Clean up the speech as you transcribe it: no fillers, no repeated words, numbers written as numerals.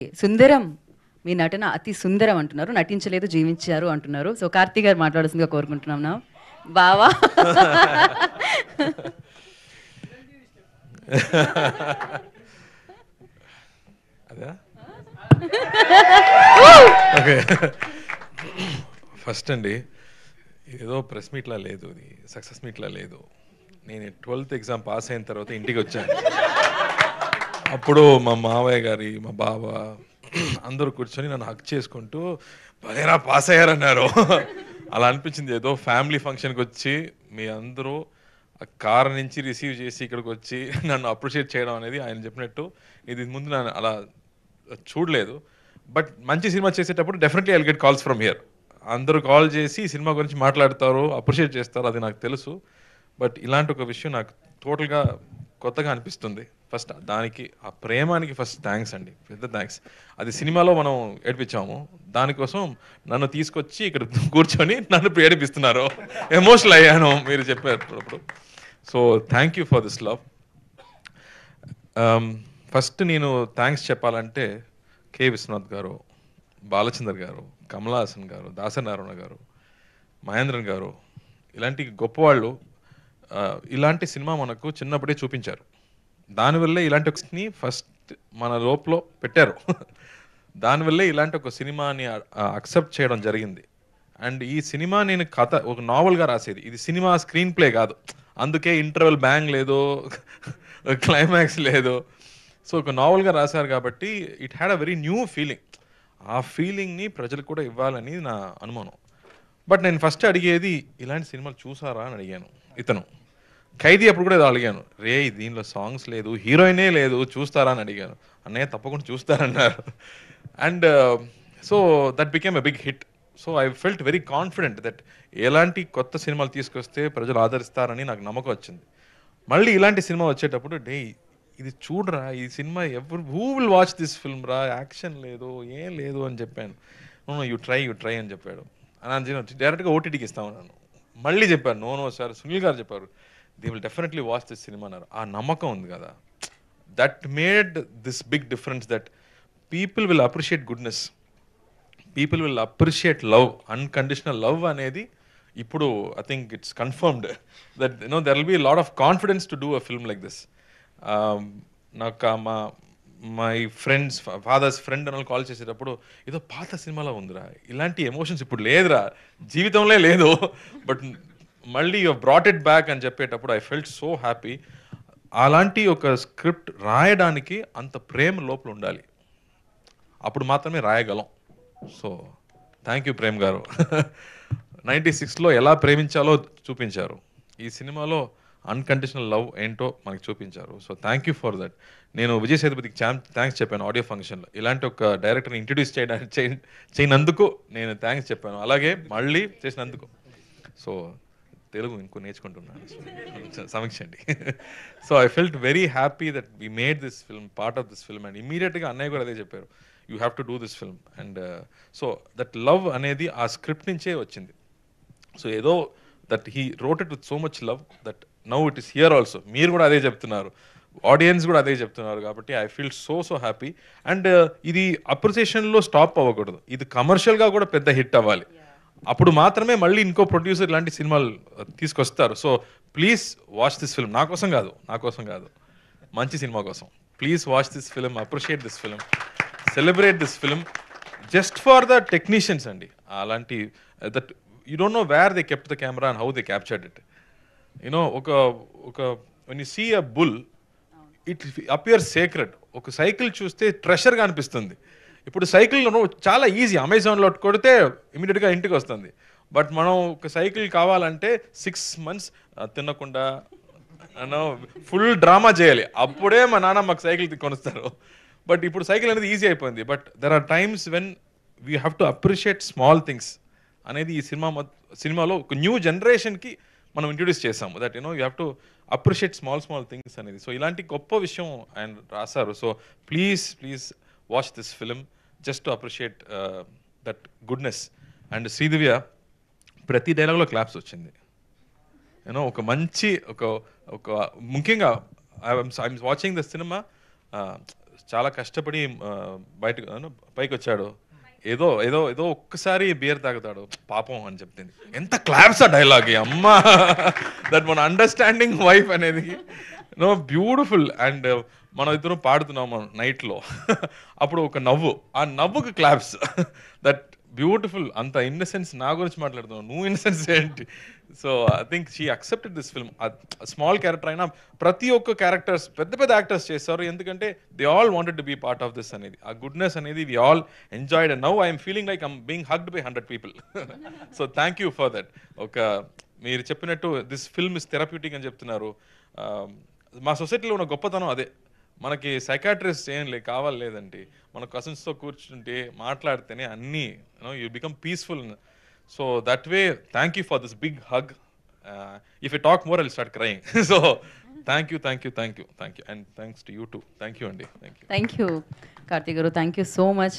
సుందరం మీ నటన అతి సుందరం అంటున్నారు, నటించలేదు జీవించారు అంటున్నారు. సో కార్తీ గారు మాట్లాడాల్సిందిగా కోరుకుంటున్నాం. నా బావా అదా ఓకే. ఫస్ట్ అండి, ఏదో ప్రెస్ మీట్లా లేదు, ఇది సక్సెస్ మీట్లా లేదు. నేను 12th ఎగ్జామ్ పాస్ అయిన తర్వాత ఇంటికి వచ్చాను. అప్పుడు మా మావయ్య గారి, మా బావ అందరూ కూర్చొని నన్ను హక్ చేసుకుంటూ భలేరా పాస్ అయ్యారన్నారు. అలా అనిపించింది, ఏదో ఫ్యామిలీ ఫంక్షన్కి వచ్చి మీ అందరూ కార్ నుంచి రిసీవ్ చేసి ఇక్కడికి వచ్చి నన్ను అప్రిషియేట్ చేయడం అనేది ఆయన చెప్పినట్టు ఇది ముందు నన్ను అలా చూడలేదు. బట్ మంచి సినిమా చేసేటప్పుడు definitely I will get calls from here. అందరూ కాల్ చేసి సినిమా గురించి మాట్లాడతారు, అప్రిషియేట్ చేస్తారు, అది నాకు తెలుసు. బట్ ఇలాంటి ఒక విషయం నాకు టోటల్గా కొత్తగా అనిపిస్తుంది. ఫస్ట్ దానికి, ఆ ప్రేమానికి ఫస్ట్ థ్యాంక్స్ అండి, పెద్ద థ్యాంక్స్. అది సినిమాలో మనం ఏడిపించాము, దానికోసం నన్ను తీసుకొచ్చి ఇక్కడ కూర్చొని నన్ను ఏడిపిస్తున్నారు. ఎమోషనల్ అయ్యాను మీరు చెప్పేటప్పుడు. So thank you for this love. First నేను థ్యాంక్స్ చెప్పాలంటే కె విశ్వనాథ్ గారు, బాలచందర్ గారు, కమలా హాసన్ గారు, దాసనారాయణ గారు, మహేంద్రన్ గారు, ఇలాంటి గొప్పవాళ్ళు ఇలాంటి సినిమా మనకు చిన్నప్పుడే చూపించారు. దానివల్లే ఇలాంటి ఒకని ఫస్ట్ మన లోపల పెట్టారు. దానివల్లే ఇలాంటి ఒక సినిమాని అక్సెప్ట్ చేయడం జరిగింది. అండ్ ఈ సినిమా నేను కథ ఒక నావల్గా రాసేది, ఇది సినిమా స్క్రీన్ ప్లే కాదు. అందుకే ఇంటర్వెల్ బ్యాంగ్ లేదు, క్లైమాక్స్ లేదు. సో ఒక నావల్గా రాశారు కాబట్టి it had a very new feeling. ఆ ఫీలింగ్ని ప్రజలకు కూడా ఇవ్వాలని నా అనుమానం. బట్ నేను ఫస్ట్ అడిగేది, ఇలాంటి సినిమాలు చూసారా అని అడిగాను. ఇతను ఖైదీ అప్పుడు కూడా ఏదో అడిగాను, రే దీనిలో సాంగ్స్ లేదు, హీరోయినే లేదు, చూస్తారా అని అడిగాను. అన్నయ్య తప్పకుండా చూస్తారన్నారు. And so that became a big hit. So I felt very confident that ఎలాంటి కొత్త సినిమాలు తీసుకొస్తే ప్రజలు ఆదరిస్తారని నాకు నమ్మకం వచ్చింది. మళ్ళీ ఇలాంటి సినిమా వచ్చేటప్పుడు ఇది చూడరా, ఈ cinema who will watch this film రా, యాక్షన్ లేదు, ఏం లేదు అని చెప్పాను. యూ ట్రై అని చెప్పాడు. అని డైరెక్ట్గా ఓటీటీకి ఇస్తామన్నాను. మళ్ళీ చెప్పాను, నో సార్, సునీల్ గారు చెప్పారు, they will definitely watch this cinema అన్నారు. ఆ నమ్మకం ఉంది కదా, that made this big difference, that people will appreciate goodness, people will appreciate love, unconditional love అనేది ఇప్పుడు I think it's confirmed that there will be lot of confidence to do a film like this. నాకు my friends, father's friend అని call చేసేటప్పుడు, ఏదో పాత సినిమాలో ఉందిరా, ఇలాంటి ఎమోషన్స్ ఇప్పుడు లేదురా, జీవితంలో లేదు, బట్ మళ్ళీ యూ బ్రాట్ ఇట్ బ్యాక్ అని చెప్పేటప్పుడు ఐ ఫెల్ట్ సో హ్యాపీ. అలాంటి ఒక స్క్రిప్ట్ రాయడానికి అంత ప్రేమ లోపల ఉండాలి, అప్పుడు మాత్రమే రాయగలం. సో థ్యాంక్ యూ ప్రేమ్ గారు. 96లో ఎలా ప్రేమించాలో చూపించారు, ఈ సినిమాలో అన్కండిషనల్ లవ్ ఏంటో మనకి చూపించారు. So thank you for that. నేను విజయ్ సేతుపతికి థ్యాంక్స్ చెప్పాను ఆడియో ఫంక్షన్లో, ఇలాంటి ఒక డైరెక్టర్ని ఇంట్రడ్యూస్ చేయనందుకు నేను థ్యాంక్స్ చెప్పాను, అలాగే మళ్ళీ చేసినందుకు. సో తెలుగు ఇంకో నేర్చుకుంటున్నాను, సమీక్షండి. So I felt very happy that we made this film, part of this film. And ఇమీడియట్గా అన్నయ్య కూడా అదే చెప్పారు, you have to do this film. And so that love అనేది ఆ స్క్రిప్ట్ నుంచే వచ్చింది. సో ఏదో that he wrote it with so much love that now it is here also. మీరు కూడా అదే చెప్తున్నారు, ఆడియన్స్ కూడా అదే చెప్తున్నారు, కాబట్టి I feel so happy. And ఇది అప్రిసియేషన్లో స్టాప్ అవ్వకూడదు, ఇది కమర్షియల్గా కూడా పెద్ద హిట్ అవ్వాలి, అప్పుడు మాత్రమే మళ్ళీ ఇంకో ప్రొడ్యూసర్ ఇలాంటి సినిమాలు తీసుకొస్తారు. So please watch this film, నా కోసం కాదు, మంచి సినిమా కోసం. Please watch this film, appreciate this film, celebrate this film, just for the technicians అండి. అలాంటి that you don't know where they kept the camera and how they captured it. You know ఒక when you see a bull it appears sacred. ఒక cycle చూస్తే ట్రెషర్గా అనిపిస్తుంది. ఇప్పుడు cycle చాలా easy, అమెజాన్లో కొడితే ఇమీడియట్గా ఇంటికి వస్తుంది. బట్ మనం ఒక సైకిల్ కావాలంటే 6 months తినకుండా ఫుల్ డ్రామా చేయాలి, అప్పుడే మా నాన్న మాకు సైకిల్ కొనిస్తారు. బట్ ఇప్పుడు సైకిల్ అనేది ఈజీ అయిపోయింది. But there are times when we have to appreciate small things అనేది ఈ సినిమాలో ఒక న్యూ జనరేషన్కి మనం ఇంట్రడ్యూస్ చేసాము, that you have to appreciate small things అనేది. సో ఇలాంటి గొప్ప విషయం ఆయన రాశారు. So please watch this film just to appreciate that goodness. And Sridivya ప్రతి డైలాగ్లో క్లాప్స్ వచ్చింది. ఒక మంచి ఒక ముఖ్యంగా ఐఎమ్ వాచింగ్ ద సినిమా, చాలా కష్టపడి బయటకు పైకి వచ్చాడు. ఏదో ఏదో ఏదో ఒక్కసారి బియర్ తాగుతాడు పాపం అని చెప్తుంది. ఎంత క్లాప్స్ ఆ డైలాగ్ అమ్మా. దట్ మన అండర్స్టాండింగ్ వైఫ్ అనేది నో బ్యూటిఫుల్. అండ్ మనం ఇద్దరం పాడుతున్నాము నైట్లో. అప్పుడు ఒక నవ్వు, ఆ నవ్వుకి క్లాప్స్. That beautiful. అంత ఇన్నసెన్స్ నా గురించి మాట్లాడుతున్నావు, నువ్వు ఇన్నసెన్స్ ఏంటి? So I think she accepted this film. Small character అయినా ప్రతి ఒక్క క్యారెక్టర్స్ పెద్ద పెద్ద యాక్టర్స్ చేస్తారు, ఎందుకంటే they all wanted to be part of this అనేది. ఆ గుడ్నెస్ అనేది we all enjoyed. And now I'm feeling like I'm being hugged by 100 people. So thank you for that. ఒక మీరు చెప్పినట్టు దిస్ ఫిల్మ్ ఇస్ థెరప్యూటిక్ అని చెప్తున్నారు. మా సొసైటీలో ఉన్న గొప్పతనం అదే. మనకి సైకాట్రిస్ట్ ఏం కావాలి లేదండి, మన కజిన్స్తో కూర్చుంటే మాట్లాడితేనే అన్నీ you become peaceful. So that way thank you for this big hug. If you talk more I will start crying. So thank you thank you thank you thank you and thanks to you too. Thank you అండి. Thank you. Thank you Karthik గారు, thank you so much.